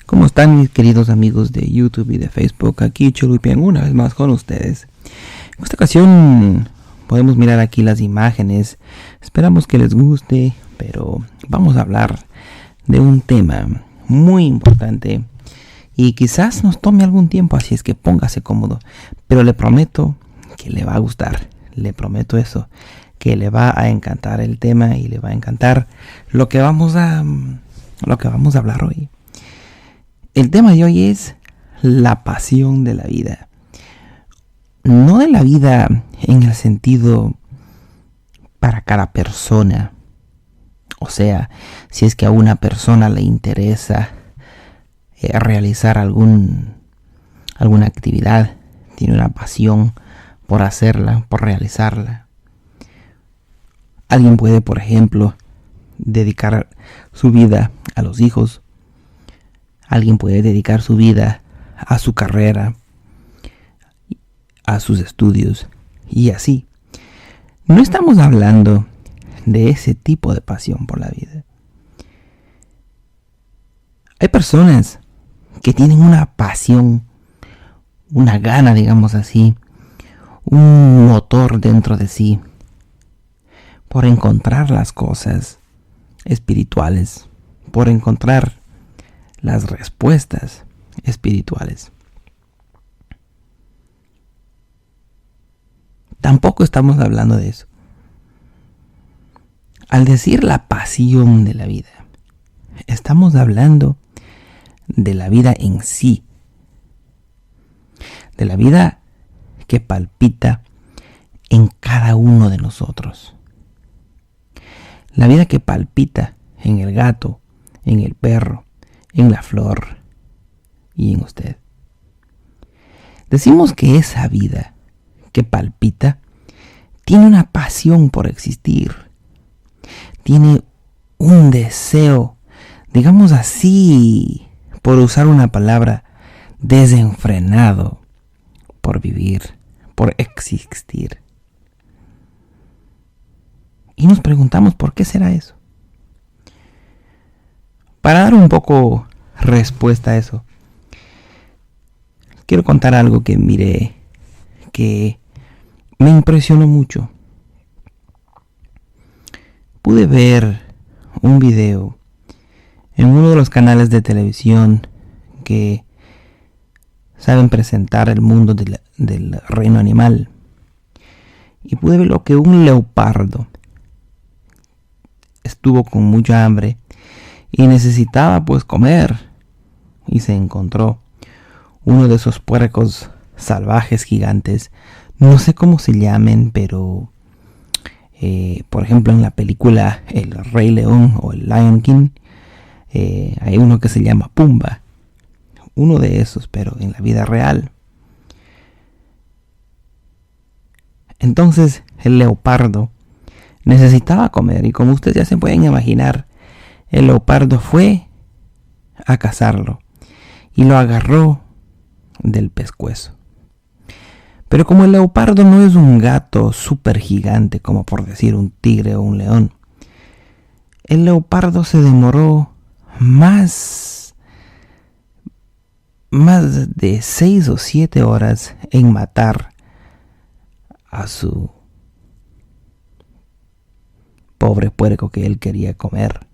¿Cómo están mis queridos amigos de YouTube y de Facebook? Aquí Cholupian una vez más con ustedes. En esta ocasión podemos mirar aquí las imágenes. Esperamos que les guste, pero vamos a hablar de un tema muy importante y quizás nos tome algún tiempo, así es que póngase cómodo. Pero le prometo que le va a gustar. Le prometo eso, que le va a encantar el tema y le va a encantar lo que vamos a hablar hoy. El tema de hoy es la pasión de la vida. No de la vida en el sentido para cada persona. O sea, si es que a una persona le interesa realizar alguna actividad, tiene una pasión por hacerla, por realizarla. Alguien puede, por ejemplo, dedicar su vida a los hijos. Alguien puede dedicar su vida a su carrera, a sus estudios y así. No estamos hablando de ese tipo de pasión por la vida. Hay personas que tienen una pasión, una gana, digamos así, un motor dentro de sí por encontrar las cosas espirituales, por encontrar las respuestas espirituales. Tampoco estamos hablando de eso. Al decir la pasión de la vida, estamos hablando de la vida en sí, de la vida que palpita en cada uno de nosotros. La vida que palpita en el gato, en el perro, en la flor y en usted. Decimos que esa vida que palpita tiene una pasión por existir, tiene un deseo, digamos así, por usar una palabra, desenfrenado por vivir, por existir. Y nos preguntamos por qué será eso. Para dar un poco respuesta a eso, quiero contar algo que miré, que me impresionó mucho. Pude ver un video en uno de los canales de televisión que saben presentar el mundo del reino animal. Y pude ver lo que un leopardo estuvo con mucha hambre y necesitaba pues comer, y se encontró uno de esos puercos salvajes gigantes, no sé cómo se llamen, pero por ejemplo en la película El Rey León o el Lion King hay uno que se llama Pumba, uno de esos, pero en la vida real. Entonces el leopardo necesitaba comer, y como ustedes ya se pueden imaginar, el leopardo fue a cazarlo y lo agarró del pescuezo. Pero como el leopardo no es un gato súper gigante, como por decir un tigre o un león, el leopardo se demoró más de 6 o 7 horas en matar a su pobre puerco que él quería comer.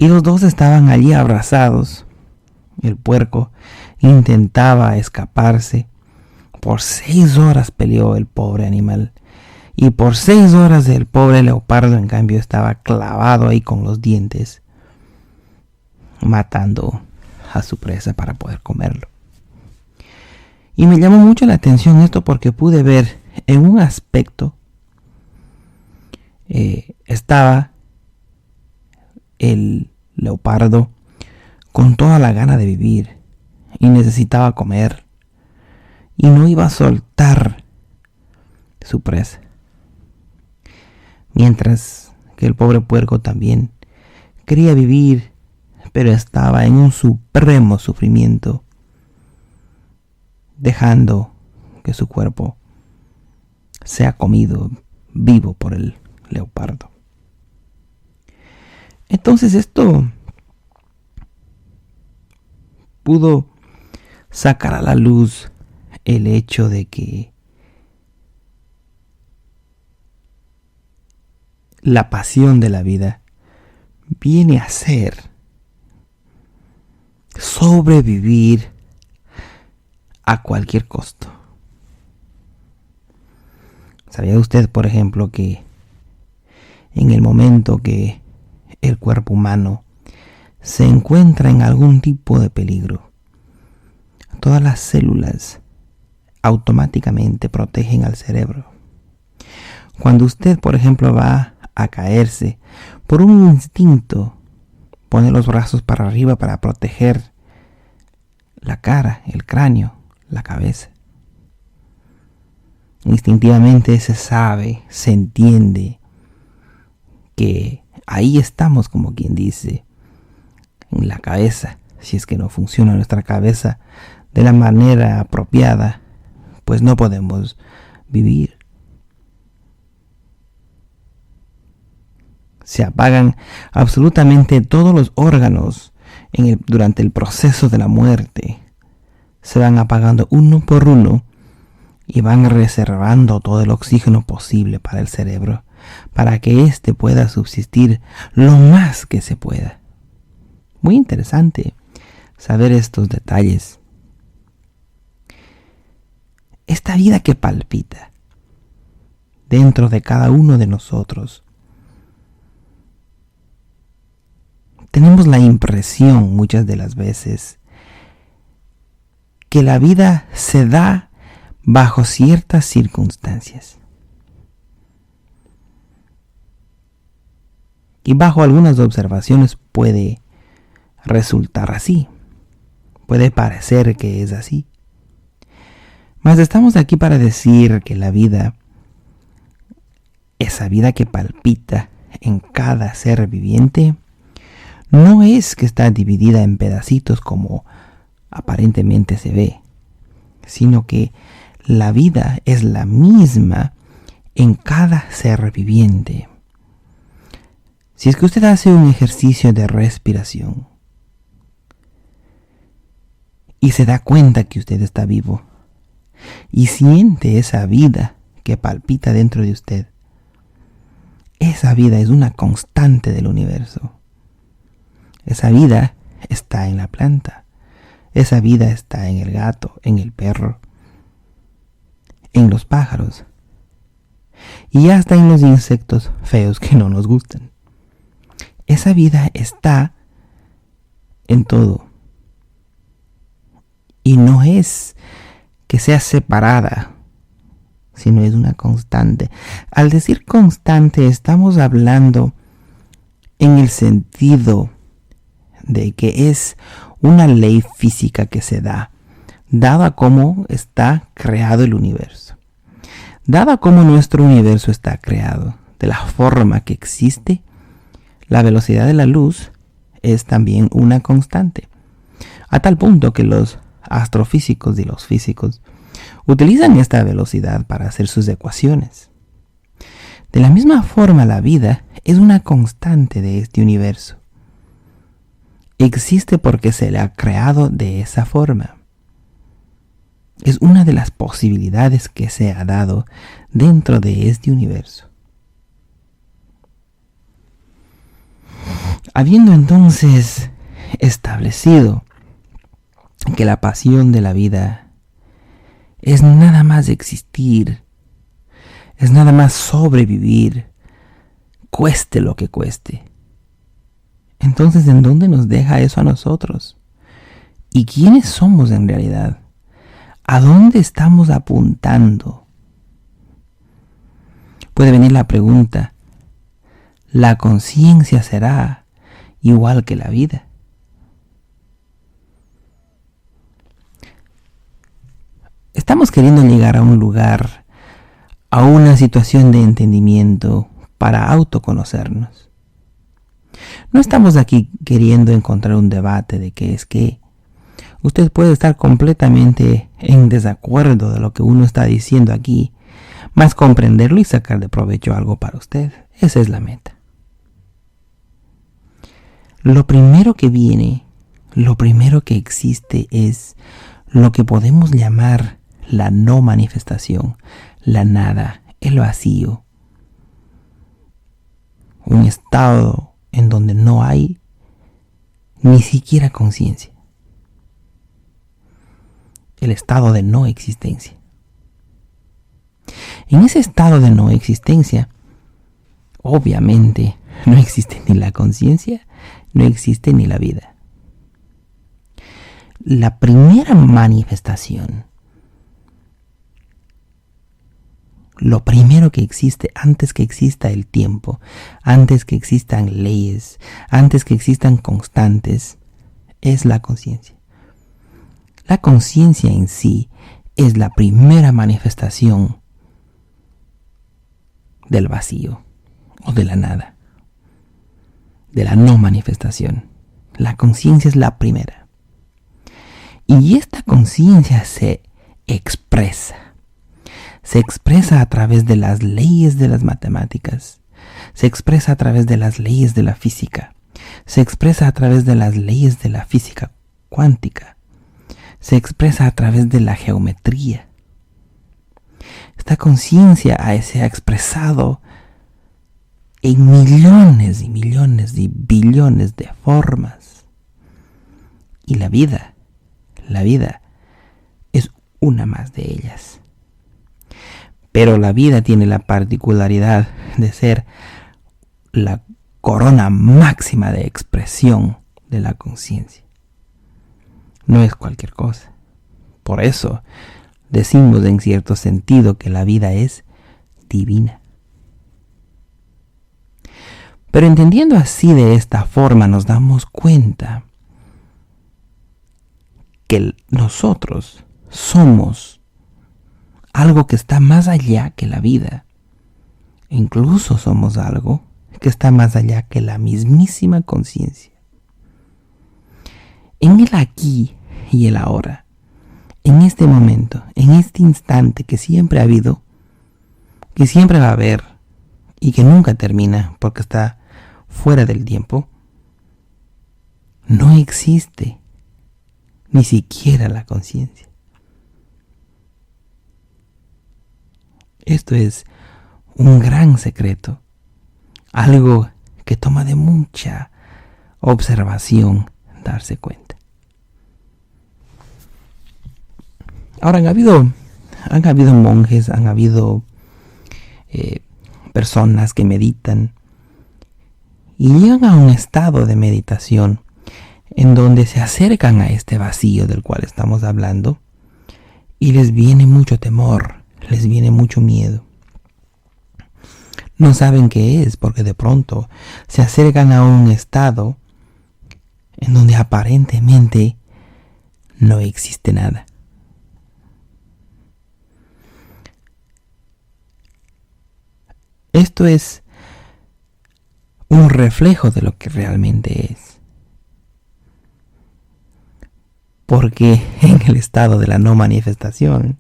Y los dos estaban allí abrazados. El puerco intentaba escaparse. Por 6 horas peleó el pobre animal. Y por 6 horas el pobre leopardo, en cambio, estaba clavado ahí con los dientes, matando a su presa para poder comerlo. Y me llamó mucho la atención esto porque pude ver en un aspecto, estaba el leopardo con toda la gana de vivir y necesitaba comer y no iba a soltar su presa, mientras que el pobre puerco también quería vivir, pero estaba en un supremo sufrimiento, dejando que su cuerpo sea comido vivo por el leopardo. Entonces esto pudo sacar a la luz el hecho de que la pasión de la vida viene a ser sobrevivir a cualquier costo. ¿Sabía usted, por ejemplo, que en el momento que el cuerpo humano se encuentra en algún tipo de peligro, todas las células automáticamente protegen al cerebro? Cuando usted, por ejemplo, va a caerse, por un instinto pone los brazos para arriba para proteger la cara, el cráneo, la cabeza. Instintivamente se sabe, se entiende que ahí estamos, como quien dice, en la cabeza. Si es que no funciona nuestra cabeza de la manera apropiada, pues no podemos vivir. Se apagan absolutamente todos los órganos durante el proceso de la muerte. Se van apagando uno por uno y van reservando todo el oxígeno posible para el cerebro, para que éste pueda subsistir lo más que se pueda. Muy interesante saber estos detalles. Esta vida que palpita dentro de cada uno de nosotros, tenemos la impresión muchas de las veces que la vida se da bajo ciertas circunstancias. Y bajo algunas observaciones puede resultar así. Puede parecer que es así. Mas estamos aquí para decir que la vida, esa vida que palpita en cada ser viviente, no es que está dividida en pedacitos como aparentemente se ve, sino que la vida es la misma en cada ser viviente. Si es que usted hace un ejercicio de respiración y se da cuenta que usted está vivo y siente esa vida que palpita dentro de usted, esa vida es una constante del universo. Esa vida está en la planta. Esa vida está en el gato, en el perro, en los pájaros y hasta en los insectos feos que no nos gustan. Esa vida está en todo. Y no es que sea separada, sino es una constante. Al decir constante, estamos hablando en el sentido de que es una ley física que se da, dada cómo está creado el universo. Dada cómo nuestro universo está creado, de la forma que existe, la velocidad de la luz es también una constante. A tal punto que los astrofísicos y los físicos utilizan esta velocidad para hacer sus ecuaciones. De la misma forma, la vida es una constante de este universo. Existe porque se le ha creado de esa forma. Es una de las posibilidades que se ha dado dentro de este universo. Habiendo entonces establecido que la pasión de la vida es nada más existir, es nada más sobrevivir, cueste lo que cueste, entonces, ¿en dónde nos deja eso a nosotros? ¿Y quiénes somos en realidad? ¿A dónde estamos apuntando? Puede venir la pregunta, ¿la conciencia será igual que la vida? Estamos queriendo llegar a un lugar, a una situación de entendimiento para autoconocernos. No estamos aquí queriendo encontrar un debate de qué es qué. Usted puede estar completamente en desacuerdo de lo que uno está diciendo aquí, mas comprenderlo y sacar de provecho algo para usted. Esa es la meta. Lo primero que viene lo primero que existe es lo que podemos llamar la no manifestación, la nada, el vacío. Un estado en donde no hay ni siquiera conciencia. El estado de no existencia. En ese estado de no existencia, obviamente, no existe ni la conciencia, no existe ni la vida. La primera manifestación, lo primero que existe antes que exista el tiempo, antes que existan leyes, antes que existan constantes, es la conciencia. La conciencia en sí es la primera manifestación del vacío o de la nada, de la no manifestación. La conciencia es la primera. Y esta conciencia se expresa a través de las leyes de las matemáticas, se expresa a través de las leyes de la física, se expresa a través de las leyes de la física cuántica, se expresa a través de la geometría. Esta conciencia se ha expresado en millones y millones y billones de formas. Y la vida es una más de ellas. Pero la vida tiene la particularidad de ser la corona máxima de expresión de la conciencia. No es cualquier cosa. Por eso decimos en cierto sentido que la vida es divina. Pero entendiendo así de esta forma nos damos cuenta que nosotros somos algo que está más allá que la vida. Incluso somos algo que está más allá que la mismísima conciencia. En el aquí y el ahora, en este momento, en este instante que siempre ha habido, que siempre va a haber y que nunca termina porque está fuera del tiempo, no existe ni siquiera la conciencia. Esto es un gran secreto, algo que toma de mucha observación darse cuenta. Ahora han habido monjes, han habido personas que meditan y llegan a un estado de meditación en donde se acercan a este vacío del cual estamos hablando y les viene mucho temor, les viene mucho miedo. No saben qué es porque de pronto se acercan a un estado en donde aparentemente no existe nada. Esto es un reflejo de lo que realmente es. Porque en el estado de la no manifestación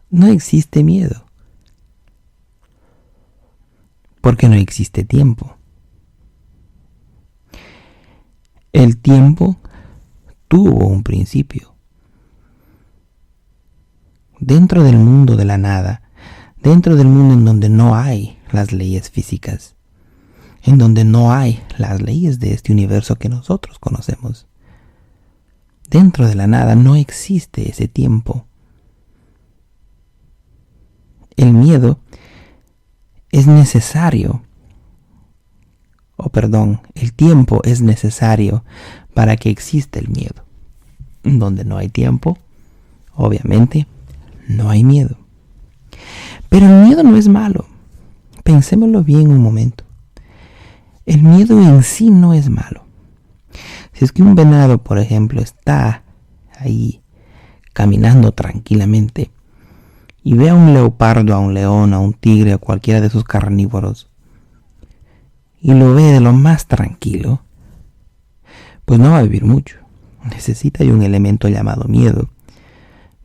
no existe miedo. Porque no existe tiempo. El tiempo tuvo un principio. Dentro del mundo de la nada, dentro del mundo en donde no hay las leyes físicas, en donde no hay las leyes de este universo que nosotros conocemos, dentro de la nada no existe ese tiempo. El miedo es necesario, el tiempo es necesario para que exista el miedo. Donde no hay tiempo, obviamente, no hay miedo. Pero el miedo no es malo. Pensémoslo bien un momento. El miedo en sí no es malo. Si es que un venado, por ejemplo, está ahí caminando tranquilamente y ve a un leopardo, a un león, a un tigre, a cualquiera de esos carnívoros, y lo ve de lo más tranquilo, pues no va a vivir mucho. Necesita un elemento llamado miedo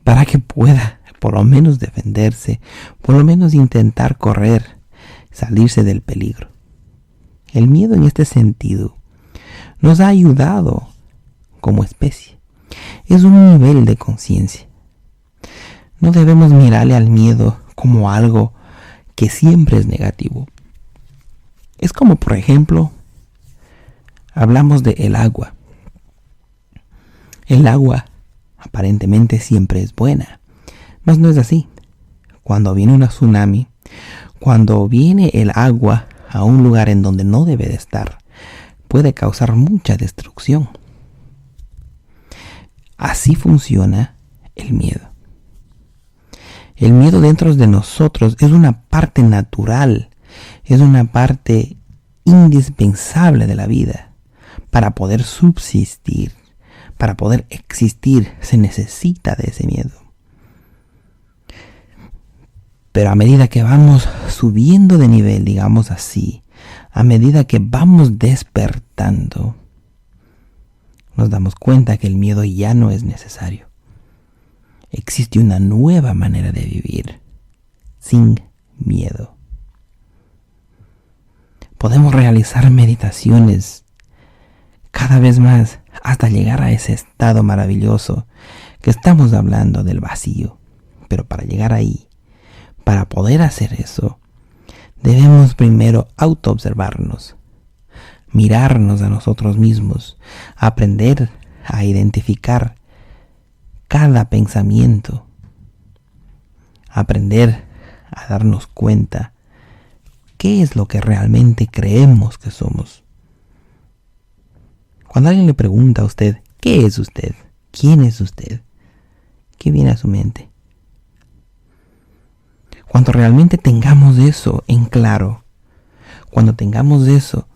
para que pueda por lo menos defenderse, por lo menos intentar correr, salirse del peligro. El miedo en este sentido nos ha ayudado como especie. Es un nivel de conciencia. No debemos mirarle al miedo como algo que siempre es negativo. Es como, por ejemplo, hablamos de el agua. El agua aparentemente siempre es buena, mas no es así. Cuando viene una tsunami, cuando viene el agua a un lugar en donde no debe de estar, puede causar mucha destrucción. Así funciona el miedo. El miedo dentro de nosotros es una parte natural, es una parte indispensable de la vida. Para poder subsistir, para poder existir, se necesita de ese miedo. Pero a medida que vamos subiendo de nivel, digamos así, a medida que vamos despertando, nos damos cuenta que el miedo ya no es necesario. Existe una nueva manera de vivir, sin miedo. Podemos realizar meditaciones cada vez más hasta llegar a ese estado maravilloso que estamos hablando del vacío. Pero para llegar ahí, para poder hacer eso, debemos primero autoobservarnos, mirarnos a nosotros mismos, aprender a identificar cada pensamiento, aprender a darnos cuenta qué es lo que realmente creemos que somos. Cuando alguien le pregunta a usted, ¿qué es usted? ¿Quién es usted? ¿Qué viene a su mente? Cuando realmente tengamos eso en claro, cuando tengamos eso,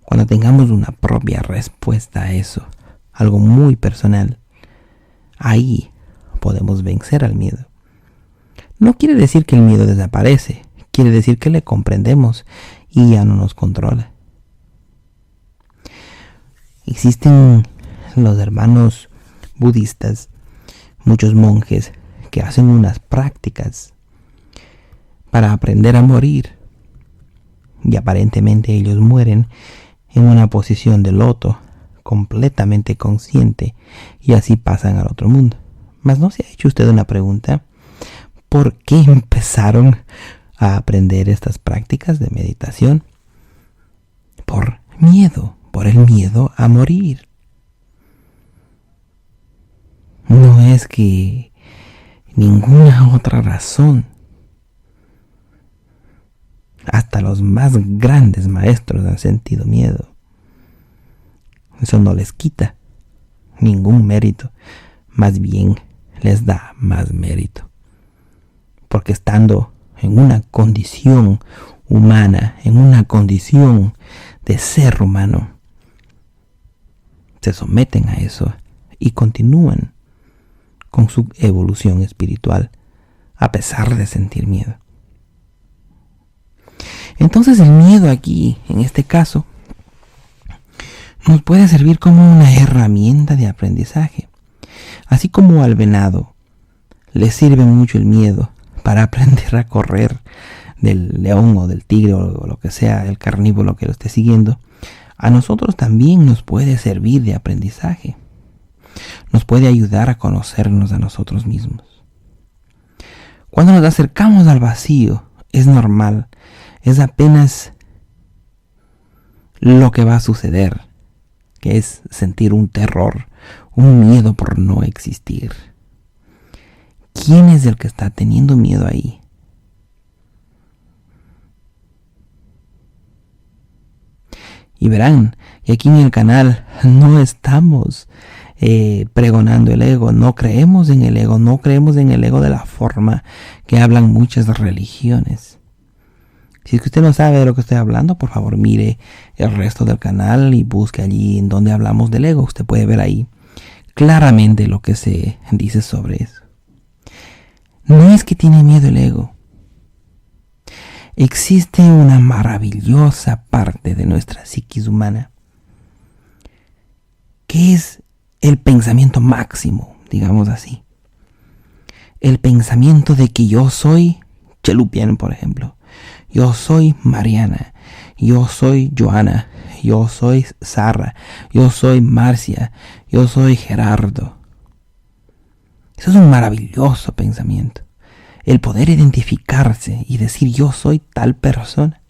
cuando tengamos una propia respuesta a eso, algo muy personal, ahí podemos vencer al miedo. No quiere decir que el miedo desaparece, quiere decir que le comprendemos y ya no nos controla. Existen los hermanos budistas, muchos monjes que hacen unas prácticas para aprender a morir. Y aparentemente ellos mueren en una posición de loto, completamente consciente, y así pasan al otro mundo. Mas ¿no se ha hecho usted una pregunta? ¿Por qué empezaron a aprender estas prácticas de meditación? Por miedo. Por el miedo a morir. No es que ninguna otra razón. Hasta los más grandes maestros han sentido miedo. Eso no les quita ningún mérito. Más bien les da más mérito. Porque estando en una condición humana, en una condición de ser humano, se someten a eso y continúan con su evolución espiritual a pesar de sentir miedo. Entonces el miedo aquí, en este caso, nos puede servir como una herramienta de aprendizaje. Así como al venado le sirve mucho el miedo para aprender a correr del león o del tigre o lo que sea, el carnívoro que lo esté siguiendo, a nosotros también nos puede servir de aprendizaje. Nos puede ayudar a conocernos a nosotros mismos. Cuando nos acercamos al vacío, es normal, es apenas lo que va a suceder, que es sentir un terror, un miedo por no existir. ¿Quién es el que está teniendo miedo ahí? Y verán que aquí en el canal no estamos pregonando el ego, no creemos en el ego, no creemos en el ego de la forma que hablan muchas religiones. Si es que usted no sabe de lo que estoy hablando, por favor mire el resto del canal y busque allí en donde hablamos del ego. Usted puede ver ahí claramente lo que se dice sobre eso. No es que tiene miedo el ego. Existe una maravillosa parte de nuestra psiquis humana que es el pensamiento máximo, digamos así. El pensamiento de que yo soy Chelupian, por ejemplo. Yo soy Mariana. yo soy Joana, yo soy Sara, yo soy Marcia, yo soy Gerardo. Eso es un maravilloso pensamiento. El poder identificarse y decir yo soy tal persona.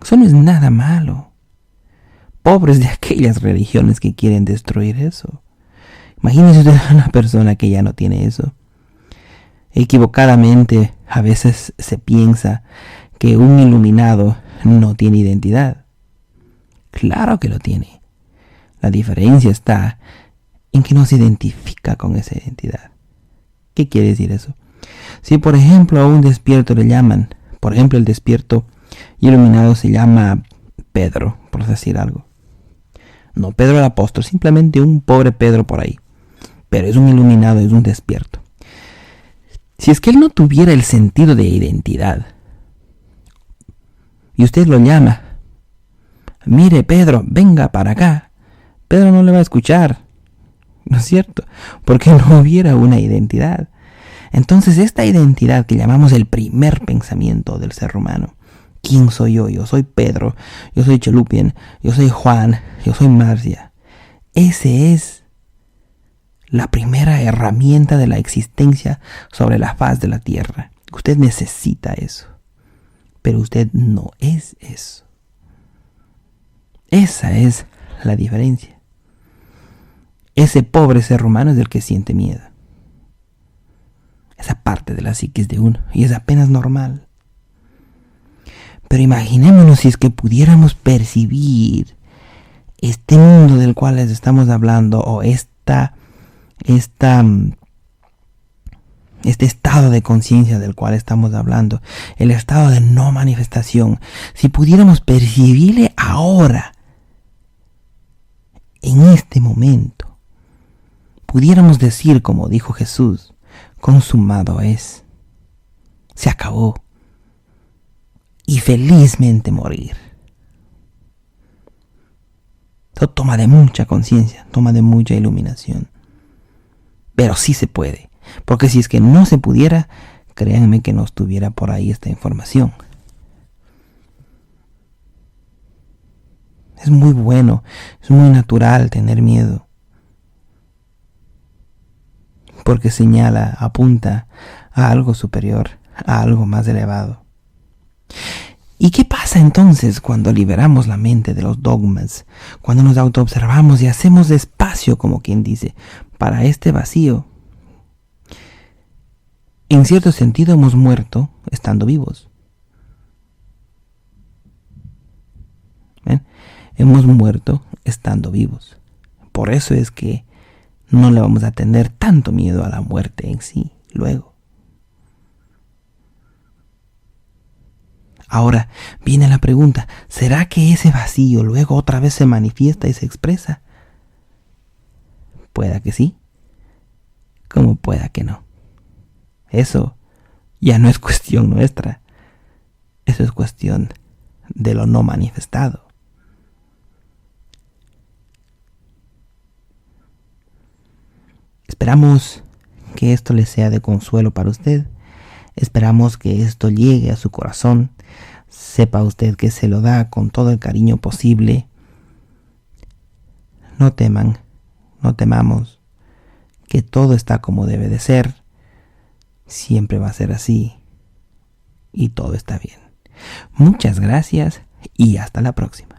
Eso no es nada malo. Pobres de aquellas religiones que quieren destruir eso. Imagínese usted a una persona que ya no tiene eso. Equivocadamente a veces se piensa que un iluminado no tiene identidad. Claro que lo tiene. La diferencia está en que no se identifica con esa identidad. ¿Qué quiere decir eso? Si por ejemplo a un despierto le llaman, por ejemplo el despierto iluminado se llama Pedro, por decir algo. No Pedro el apóstol, simplemente un pobre Pedro por ahí. Pero es un iluminado, es un despierto. Si es que él no tuviera el sentido de identidad y usted lo llama, mire Pedro, venga para acá, Pedro no le va a escuchar, ¿no es cierto? Porque no hubiera una identidad. Entonces esta identidad que llamamos el primer pensamiento del ser humano, ¿quién soy yo? Yo soy Pedro, yo soy Chelupien, yo soy Juan, yo soy Marcia. Ese es la primera herramienta de la existencia sobre la faz de la tierra. Usted necesita eso, pero usted no es eso. Esa es la diferencia. Ese pobre ser humano es el que siente miedo. Esa parte de la psiquis de uno, y es apenas normal. Pero imaginémonos si es que pudiéramos percibir este mundo del cual les estamos hablando, o este estado de conciencia del cual estamos hablando, el estado de no manifestación. Si pudiéramos percibirle ahora, en este momento, pudiéramos decir como dijo Jesús, consumado es, se acabó, y felizmente morir. Esto toma de mucha conciencia, toma de mucha iluminación. Pero sí se puede, porque si es que no se pudiera, créanme que no estuviera por ahí esta información. Es muy bueno, es muy natural tener miedo, porque señala, apunta a algo superior, a algo más elevado. ¿Y qué pasa entonces cuando liberamos la mente de los dogmas? Cuando nos autoobservamos y hacemos espacio, como quien dice, para este vacío. En cierto sentido hemos muerto estando vivos. ¿Ven? Hemos muerto estando vivos. Por eso es que no le vamos a tener tanto miedo a la muerte en sí, luego. Ahora viene la pregunta, ¿será que ese vacío luego otra vez se manifiesta y se expresa? Pueda que sí, como pueda que no. Eso ya no es cuestión nuestra, eso es cuestión de lo no manifestado. Esperamos que esto le sea de consuelo para usted. Esperamos que esto llegue a su corazón. Sepa usted que se lo da con todo el cariño posible. No teman, no temamos, que todo está como debe de ser. Siempre va a ser así. Y todo está bien. Muchas gracias y hasta la próxima.